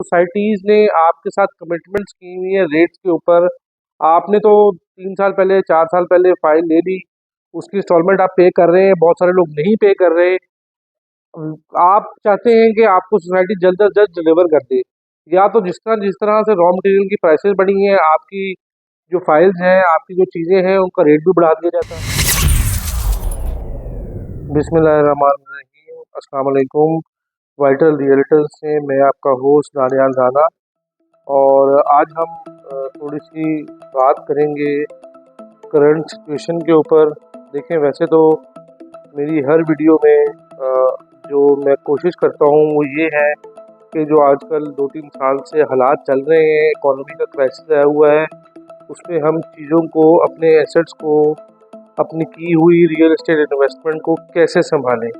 Societies ने आपके साथ कमिटमेंट्स की हुई है रेट्स के ऊपर। आपने तो 3 साल पहले, 4 साल पहले फ़ाइल ले ली, उसकी इंस्टॉलमेंट आप पे कर रहे हैं, बहुत सारे लोग नहीं पे कर रहे। आप चाहते हैं कि आपको सोसाइटी जल्द अज जल्द डिलीवर कर दे, या तो जिस तरह से रॉ मटेरियल की प्राइसेस बढ़ी हैं, आपकी जो फाइल्स हैं, आपकी जो चीज़ें हैं, उनका रेट भी बढ़ा दिया जाता है। बिस्मिल्लाहिर्रहमानिर्रहीम, अस्सलाम वालेकुम। वाइटल रियल्टर्स से मैं आपका होस्ट दानियाल राना, और आज हम थोड़ी सी बात करेंगे करंट सिचुएशन के ऊपर। देखें, वैसे तो मेरी हर वीडियो में जो मैं कोशिश करता हूँ वो ये है कि जो आजकल 2-3 साल से हालात चल रहे हैं, इकॉनमी का क्राइसिस आया हुआ है, उसमें हम चीज़ों को, अपने एसेट्स को, अपनी की हुई रियल एस्टेट इन्वेस्टमेंट को कैसे संभालें।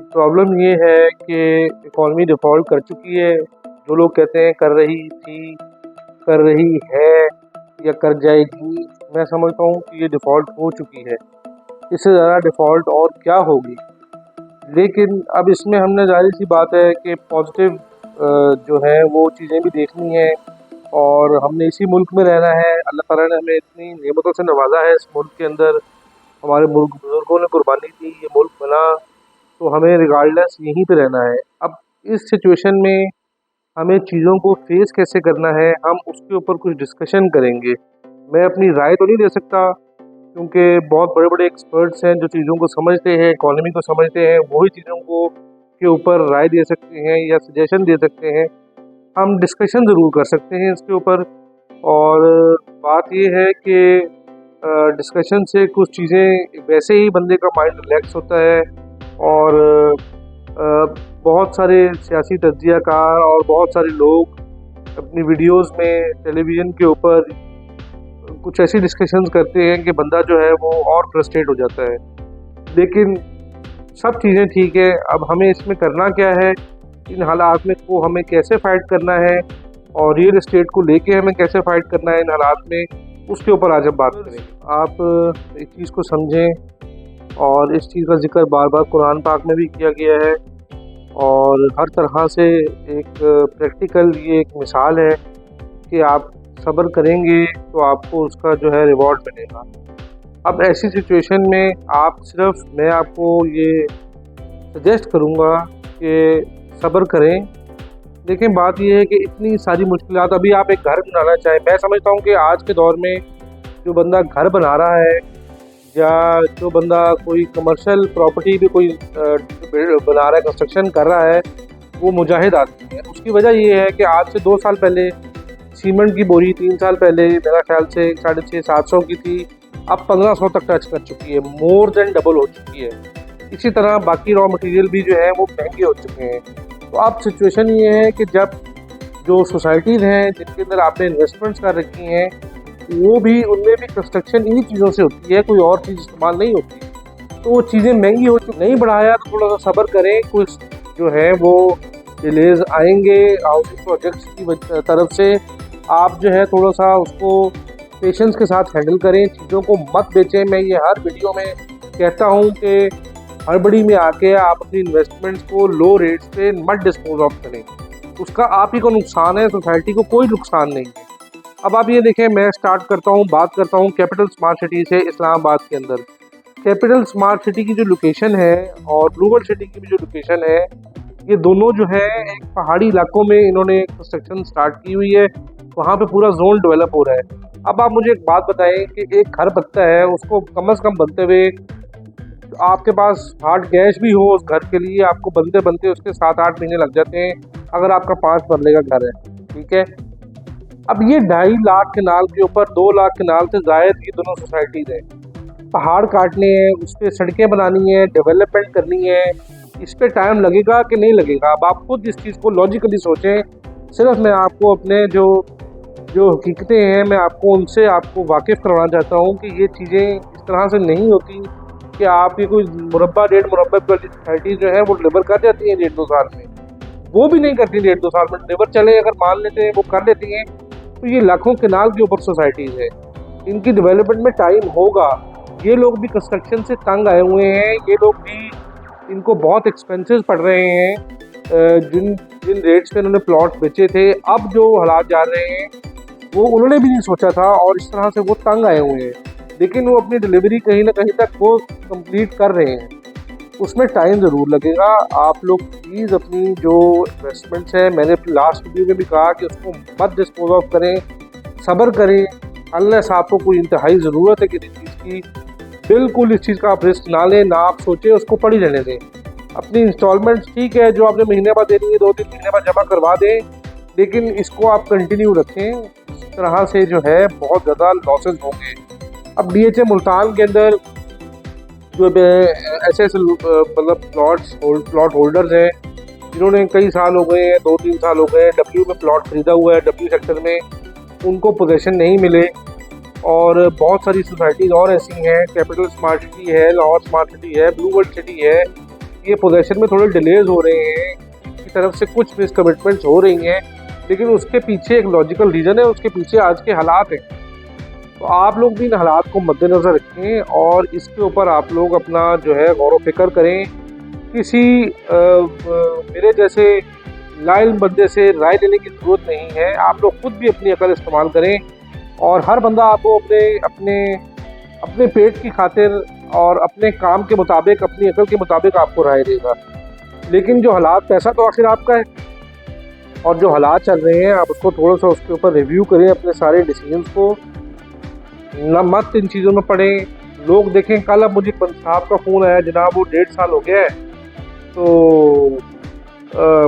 प्रॉब्लम ये है कि इकॉनमी डिफ़ॉल्ट कर चुकी है। जो लोग कहते हैं कर रही थी, कर रही है या कर जाएगी, मैं समझता हूँ कि ये डिफ़ॉल्ट हो चुकी है। इससे ज़्यादा डिफ़ॉल्ट और क्या होगी। लेकिन अब इसमें हमने ज़ाहिर सी बात है कि पॉजिटिव जो है वो चीज़ें भी देखनी है, और हमने इसी मुल्क में रहना है। अल्लाह ताला ने हमें इतनी नेमतों से नवाजा है। इस मुल्क के अंदर हमारे मुल्क बुज़ुर्गों ने कुर्बानी दी, ये मुल्क बना, तो हमें रिगार्डलेस यहीं पे रहना है। अब इस सिचुएशन में हमें चीज़ों को फेस कैसे करना है, हम उसके ऊपर कुछ डिस्कशन करेंगे। मैं अपनी राय तो नहीं दे सकता, क्योंकि बहुत बड़े बड़े एक्सपर्ट्स हैं जो चीज़ों को समझते हैं, इकॉनमी को समझते हैं, वही चीज़ों को के ऊपर राय दे सकते हैं या सजेशन दे सकते हैं। हम डिस्कशन ज़रूर कर सकते हैं इसके ऊपर। और बात ये है कि डिस्कशन से कुछ चीज़ें, वैसे ही बंदे का माइंड रिलैक्स होता है, और बहुत सारे सियासी तज्ज़ियाकार और बहुत सारे लोग अपनी वीडियोस में, टेलीविज़न के ऊपर कुछ ऐसी डिस्कशंस करते हैं कि बंदा जो है वो और फ्रस्ट्रेट हो जाता है। लेकिन सब चीज़ें ठीक है, अब हमें इसमें करना क्या है, इन हालात में को हमें कैसे फ़ाइट करना है, और रियल एस्टेट को लेके हमें कैसे फ़ाइट करना है इन हालात में, उसके ऊपर आज हम बात करेंगे। आप इस चीज़ को समझें, और इस चीज़ का ज़िक्र बार बार कुरान पाक में भी किया गया है, और हर तरह से एक प्रैक्टिकल ये एक मिसाल है कि आप सब्र करेंगे तो आपको उसका जो है रिवॉर्ड मिलेगा। अब ऐसी सिचुएशन में मैं आपको ये सजेस्ट करूँगा कि सब्र करें। देखें, बात ये है कि इतनी सारी मुश्किलात, अभी आप एक घर बनाना चाहें, मैं समझता हूँ कि आज के दौर में जो बंदा घर बना रहा है, या जो बंदा कोई कमर्शियल प्रॉपर्टी भी कोई बना रहा है, कंस्ट्रक्शन कर रहा है, वो मुजाहिद आदमी है। उसकी वजह ये है कि आज से 2 साल पहले सीमेंट की बोरी 3 साल पहले मेरा ख्याल से 650-700 की थी, अब 1500 तक टच कर चुकी है, मोर देन डबल हो चुकी है। इसी तरह बाकी रॉ मटेरियल भी जो है वो महंगे हो चुके हैं। तो अब सिचुएशन ये है कि जब जो सोसाइटीज़ हैं जिनके अंदर आपने इन्वेस्टमेंट्स कर रखी हैं, वो भी, उनमें भी कंस्ट्रक्शन इन्हीं चीज़ों से होती है, कोई और चीज़ इस्तेमाल नहीं होती। तो वो चीज़ें महंगी हो चुकी, नहीं बढ़ाया तो थोड़ा सा सब्र करें। कुछ जो है वो डिलेज आएंगे हाउसिंग प्रोजेक्ट्स की तरफ से। आप जो है थोड़ा सा उसको पेशेंस के साथ हैंडल करें, चीज़ों को मत बेचें। मैं ये हर वीडियो में कहता हूँ कि हड़बड़ी में आके आप अपनी इन्वेस्टमेंट्स को लो रेट्स पे मत डिस्पोज ऑफ करें, उसका आप ही को नुकसान है, सोसाइटी को कोई नुकसान नहीं है। अब आप ये देखें, मैं बात करता हूँ कैपिटल स्मार्ट सिटी से, इस्लामाबाद के अंदर। कैपिटल स्मार्ट सिटी की जो लोकेशन है और रूरल सिटी की भी जो लोकेशन है, ये दोनों जो है एक पहाड़ी इलाकों में इन्होंने कंस्ट्रक्शन स्टार्ट की हुई है, वहाँ पे पूरा जोन डेवलप हो रहा है। अब आप मुझे एक बात बताएं कि एक घर बनता है, उसको कम से कम बनते हुए आपके पास हार्ड कैश भी हो उस घर के लिए, आपको बनते बनते उसके 7-8 महीने लग जाते हैं, अगर आपका 5 मरले का घर है, ठीक है। अब ये 2.5 लाख कनाल के ऊपर 2 लाख कनाल से ज़ायद ये दोनों सोसाइटीज़ हैं। पहाड़ काटने हैं, उस पर सड़कें बनानी है, डेवलपमेंट करनी है, इस पर टाइम लगेगा कि नहीं लगेगा। अब आप खुद इस चीज़ को लॉजिकली सोचें। सिर्फ मैं आपको अपने जो हकीकतें हैं, मैं आपको उनसे आपको वाकिफ़ करवाना चाहता हूँ कि ये चीज़ें इस तरह से नहीं होती कि आप ये कोई मुरब्बा 1.5 मुरब्बा वाली सोसाइटी जो है वो डिलीवर कर जाती है 1.5-2 साल में। वो भी नहीं करती 1.5-2 साल में डिलीवर, चले अगर मान लेते हैं वो कर लेती हैं, तो ये लाखों कनाल के ऊपर सोसाइटीज़ है, इनकी डेवलपमेंट में टाइम होगा। ये लोग भी कंस्ट्रक्शन से तंग आए हुए हैं, ये लोग भी, इनको बहुत एक्सपेंसेस पड़ रहे हैं। जिन रेट्स पे उन्होंने प्लॉट बेचे थे, अब जो हालात जा रहे हैं वो उन्होंने भी नहीं सोचा था और इस तरह से वो तंग आए हुए हैं। लेकिन वो अपनी डिलीवरी कहीं ना कहीं तक वो कंप्लीट कर रहे हैं। उसमें टाइम ज़रूर लगेगा। आप लोग प्लीज़ अपनी जो इन्वेस्टमेंट्स है, मैंने अपनी लास्ट वीडियो में भी कहा कि उसको मत डिस्पोज ऑफ करें, सब्र करें। अनलेस आपको कोई इंतहाई ज़रूरत है किसी चीज़ की, बिल्कुल इस चीज़ का आप रिस्क ना लें, ना आप सोचें, उसको पड़ी रहने दें। अपनी इंस्टॉलमेंट्स ठीक है जो आपने महीने बाद देनी है, 2-3 महीने बाद जमा करवा दें, लेकिन इसको आप कंटिन्यू रखें। इस तरह से जो है बहुत ज़्यादा लॉसेस होंगे। अब DHA मुल्तान के अंदर जो ऐसे ऐसे मतलब प्लॉट होल्डर्स हैं जिन्होंने कई साल हो गए हैं, 2-3 साल हो गए, W में प्लॉट खरीदा हुआ है, W सेक्टर में, उनको पोजेशन नहीं मिले। और बहुत सारी सोसाइटीज़ और ऐसी हैं, कैपिटल स्मार्ट सिटी है, लाहौर स्मार्ट सिटी है, ब्लू वर्ल्ड सिटी है, ये पोजेशन में थोड़े डिलेज हो रहे हैं, की तरफ से कुछ मिस कमिटमेंट्स हो रही हैं, लेकिन उसके पीछे एक लॉजिकल रीज़न है, उसके पीछे आज के हालात हैं। तो आप लोग भी इन हालात को मद्देनज़र रखें और इसके ऊपर आप लोग अपना जो है गौर व फिक्र करें। किसी मेरे जैसे लाइल बंदे से राय लेने की ज़रूरत नहीं है। आप लोग खुद भी अपनी अकल इस्तेमाल करें और हर बंदा आपको अपने अपने अपने पेट की खातिर और अपने काम के मुताबिक, अपनी अकल के मुताबिक आपको राय देगा। लेकिन जो हालात, पैसा तो आखिर आपका है और जो हालात चल रहे हैं आप उसको थोड़ा सा उसके ऊपर रिव्यू करें, अपने सारे डिसीजंस को न मत इन चीज़ों में पड़े। लोग देखें, कल अब मुझे साहब का फ़ोन आया, जनाब वो 1.5 साल हो गया है तो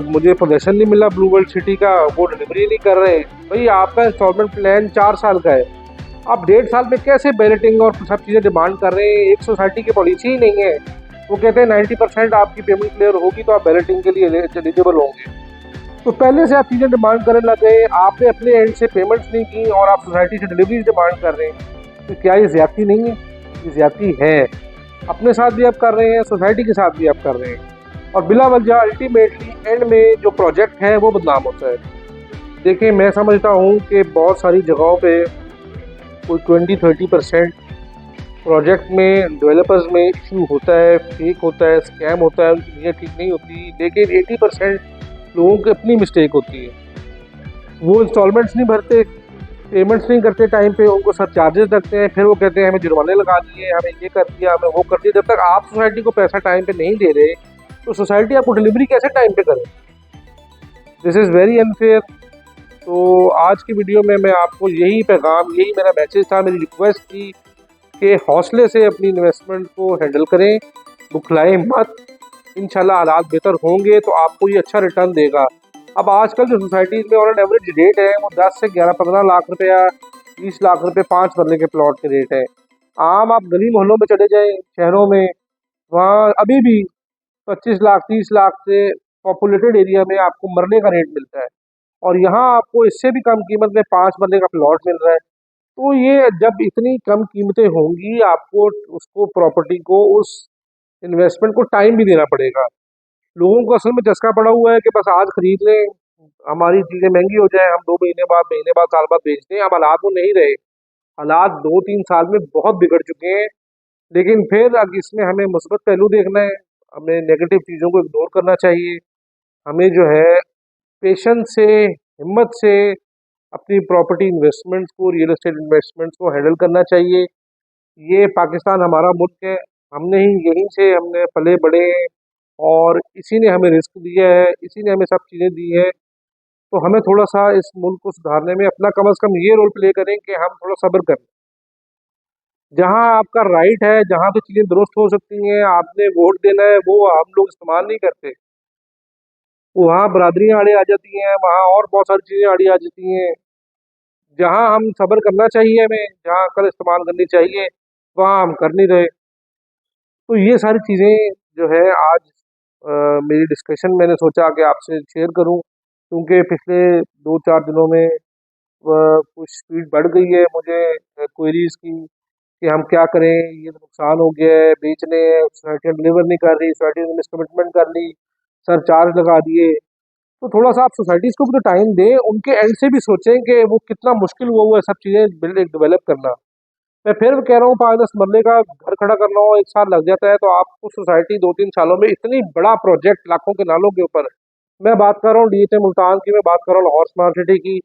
मुझे पोजेशन नहीं मिला ब्लू वर्ल्ड सिटी का, वो डिलीवरी नहीं कर रहे। भाई आपका इंस्टॉलमेंट प्लान 4 साल का है, आप 1.5 साल में कैसे बैलेटिंग और सब चीज़ें डिमांड कर रहे हैं? एक सोसाइटी की पॉलिसी ही नहीं है। वो कहते हैं 90% आपकी पेमेंट क्लियर होगी तो आप बैलेटिंग के लिए एलिजिबल होंगे। तो पहले से आप चीज़ें डिमांड करने लग गए, आपने अपने एंड से पेमेंट्स नहीं की और आप सोसाइटी से डिलीवरीज डिमांड कर रहे हैं। तो क्या ये ज़्यादती नहीं है? ये ज़्यादती है। अपने साथ भी आप कर रहे हैं, सोसाइटी के साथ भी आप कर रहे हैं और बिला वजह अल्टीमेटली एंड में जो प्रोजेक्ट है वो बदनाम होता है। देखिए, मैं समझता हूँ कि बहुत सारी जगहों पे कोई 20-30% प्रोजेक्ट में डेवलपर्स में इशू होता है, फेक होता है, स्कैम होता है, उनकी नीयत ठीक नहीं होती। लेकिन 80% लोगों की अपनी मिस्टेक होती है। वो इंस्टॉलमेंट्स नहीं भरते, पेमेंट्स नहीं करते टाइम पे, उनको सर चार्जेस लगते हैं, फिर वो कहते हैं हमें जुर्माने लगा दिए, हमें ये कर दिया, हमें वो कर दिया। जब तक आप सोसाइटी को पैसा टाइम पे नहीं दे रहे तो सोसाइटी आपको डिलीवरी कैसे टाइम पे करे? This is very unfair. तो आज की वीडियो में मैं आपको यही पैगाम, यही मेरा मैसेज था, मेरी रिक्वेस्ट थी कि हौसले से अपनी इन्वेस्टमेंट को हैंडल करें, बुखलाएं मत। इंशाल्लाह हालात बेहतर होंगे तो आपको ये अच्छा रिटर्न देगा। अब आजकल जो सोसाइटीज़ में ऑन एवरेज रेट है वो 10 से 11-15 लाख रुपया, 20 लाख रुपए 5 मरले के प्लॉट के रेट है। आम आप गली मोहल्लों में चले जाएं, शहरों में, वहाँ अभी भी 25 लाख 30 लाख से पॉपुलेटेड एरिया में आपको मरले का रेट मिलता है और यहाँ आपको इससे भी कम कीमत में 5 मरले का प्लॉट मिल रहा है। तो ये जब इतनी कम कीमतें होंगी, आपको उसको प्रॉपर्टी को, उस इन्वेस्टमेंट को टाइम भी देना पड़ेगा। लोगों को असल में चस्का पड़ा हुआ है कि बस आज खरीद लें, हमारी चीज़ें महंगी हो जाए, हम 2 महीने बाद, महीने बाद, साल बाद बेच दें। अब हालात वो नहीं रहे। हालात 2-3 साल में बहुत बिगड़ चुके हैं। लेकिन फिर अब इसमें हमें मुस्बत पहलू देखना है, हमें नेगेटिव चीज़ों को इग्नोर करना चाहिए। हमें जो है पेशेंस से, हिम्मत से अपनी प्रॉपर्टी इन्वेस्टमेंट्स को, रियल एस्टेट इन्वेस्टमेंट्स को हैंडल करना चाहिए। ये पाकिस्तान हमारा मुल्क है, हमने ही यहीं से हमने पले बड़े हैं और इसी ने हमें रिस्क दिया है, इसी ने हमें सब चीज़ें दी हैं। तो हमें थोड़ा-सा इस मुल्क को सुधारने में अपना कम से कम ये रोल प्ले करें कि हम थोड़ा सब्र करें। जहाँ आपका राइट है, जहाँ पे चीज़ें दुरुस्त हो सकती हैं, आपने वोट देना है, वो हम लोग इस्तेमाल नहीं करते। वहाँ बरादरियाँ आड़े आ जाती हैं, वहाँ और बहुत सारी चीज़ें आड़ी आ जाती हैं। जहाँ हम सब्र करना चाहिए हमें, जहाँ अकल इस्तेमाल करनी चाहिए, वहाँ हम कर नहीं रहे। तो ये सारी चीज़ें जो है आज मेरी डिस्कशन मैंने सोचा कि आपसे शेयर करूं, क्योंकि पिछले 2-4 दिनों में कुछ स्पीड बढ़ गई है मुझे क्वेरीज़ की कि हम क्या करें, ये तो नुकसान हो गया है, बेचने हैं, सोसाइटी डिलीवर नहीं कर रही, सोसाइटी ने मिसकमिटमेंट कर ली, सर चार्ज लगा दिए। तो थोड़ा-सा आप सोसाइटीज़ को भी तो टाइम दें, उनके एंड से भी सोचें कि वो कितना मुश्किल हुआ है सब चीज़ें डेवलप करना। मैं फिर कह रहा हूँ, 5-10 मरले का घर खड़ा करना हो 1 साल लग जाता है, तो आपको सोसाइटी 2-3 सालों में इतनी बड़ा प्रोजेक्ट लाखों के नालों के ऊपर मैं बात कर रहा हूँ DHA मुल्तान की, मैं बात कर रहा हूँ लाहौर स्मार्ट सिटी की,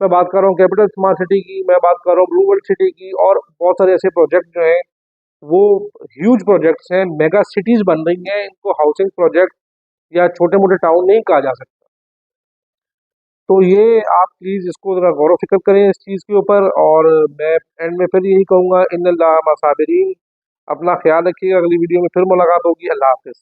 मैं बात कर रहा हूँ कैपिटल स्मार्ट सिटी की, मैं बात कर रहा हूँ ब्लू वर्ल्ड सिटी की, और बहुत सारे ऐसे प्रोजेक्ट जो हैं वो ह्यूज प्रोजेक्ट्स हैं, मेगा सिटीज बन रही हैं। इनको हाउसिंग प्रोजेक्ट या छोटे मोटे टाउन नहीं कहा जा सकता। तो ये आप प्लीज़ इसको ज़रा गौर व फिक्र करें इस चीज़ के ऊपर। और मैं एंड में फिर यही कहूँगा, इन्नल्लाह मअस साबिरीन। अपना ख्याल रखिएगा, अगली वीडियो में फिर मुलाकात होगी। अल्लाह हाफ़िज़।